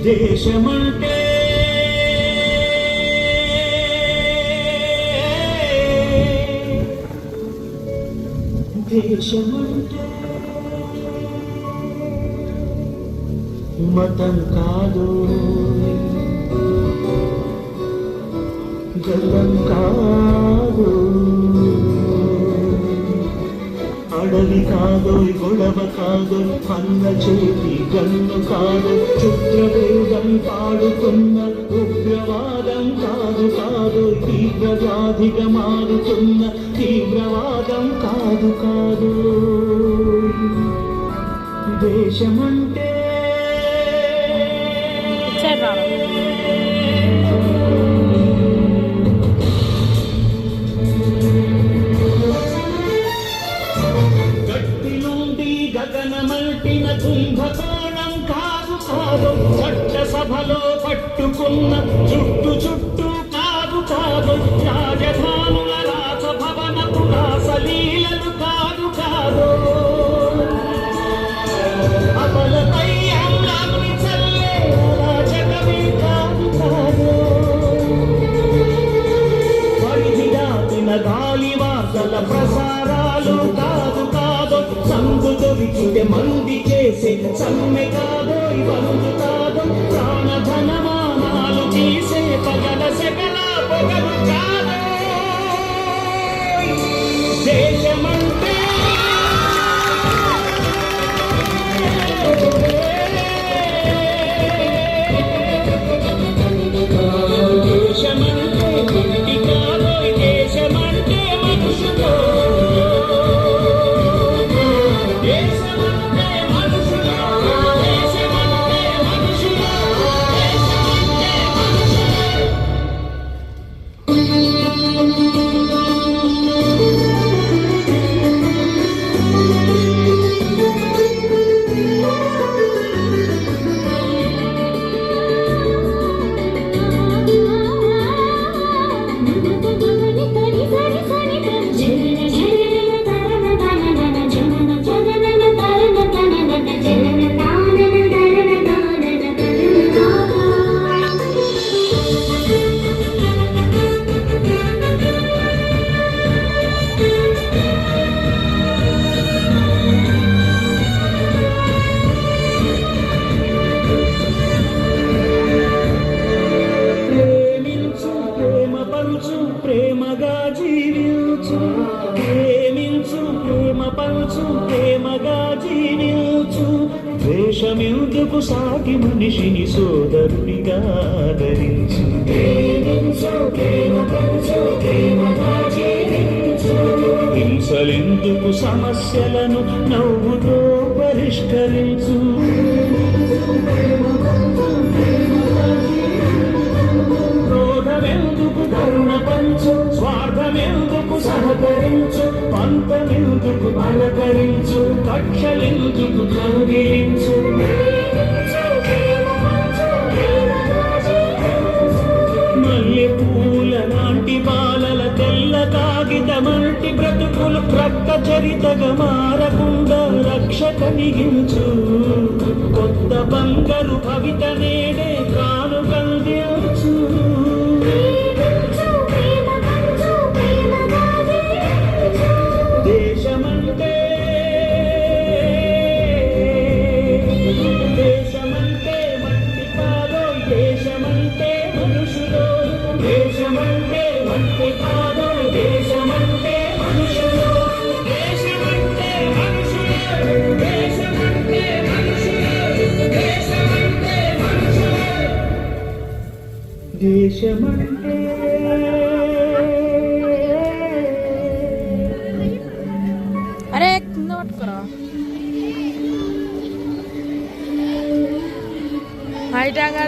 దేశమంటే దేశమంటే మతం కాదు, గతం కాదు, అడవి కాదు, గొడవ కాదు, అన్న చేతి గన్ను కాదు, క్షుద్రవేదం పాడుతున్న ఉగ్రవాదం కాదు కాదు, తీవ్రవ్యాధిగా మారుతున్న తీవ్రవాదం కాదు కాదు. దేశమంటే గట్టి నుండి గగనమల్టిన కుంభకోణం కాదు కాదు, చట్టసభలో పట్టుకున్న చుట్టు చుట్టూ కాదు కాదు, రాజధానుల రాజభవనపు రాసలీలలు కాదు కాదు, అమలపై అమలాన్ని చల్లే అరాచకమే కాదు కాదు, పరిధి దాటిన గాలి వార్తల ప్రసారాలు కాదు కాదు, సందు దొరికితే మంది చేసే సమ్మె కాదు, ఇవందు కాదు, ప్రాణధనమానాలు చేసే పగల సెగల పొగలు కాదు. దేశమంటే ప్రేమగా జీవించు, ప్రేమించు, ప్రేమ పంచు, ప్రేమగా జీవించు, ద్వేషమెందుకు సాగి మనిషిని సోదరునిగా ఆదరించు, ప్రేమించు, ప్రేమ పంచు, ప్రేమగా జీవించు, హింసలెందుకు సమస్యలను నవ్వుతో పరిష్కరించు, క్రోధమెందుకు కరుణ పంచు, స్వార్థమెందుకు సహకరించు, పంతమెందుకు పలకరించు, కక్షలెందుకు కౌగిలించు, మల్లె పూల లాంటి బాలల తెల్ల కాగితమంటి బ్రతుకులు రక్త చరితగా మారకుండా రక్ష కలిగించు, కొత్త బంగారు భవిత నేడే కాను కందించు. దేశమంటే దేశమంటే మట్టి కాదో, దేశమంటే మనుషులు, దేశమంటే మట్టి కాదో, దేశమంటే మనుషులు, దేశమంటే మనుషులు, దేశమంటే మనుషులు, దేశమంటే మనుషులు, దేశమంటే अरे नोट करो हाइट आगे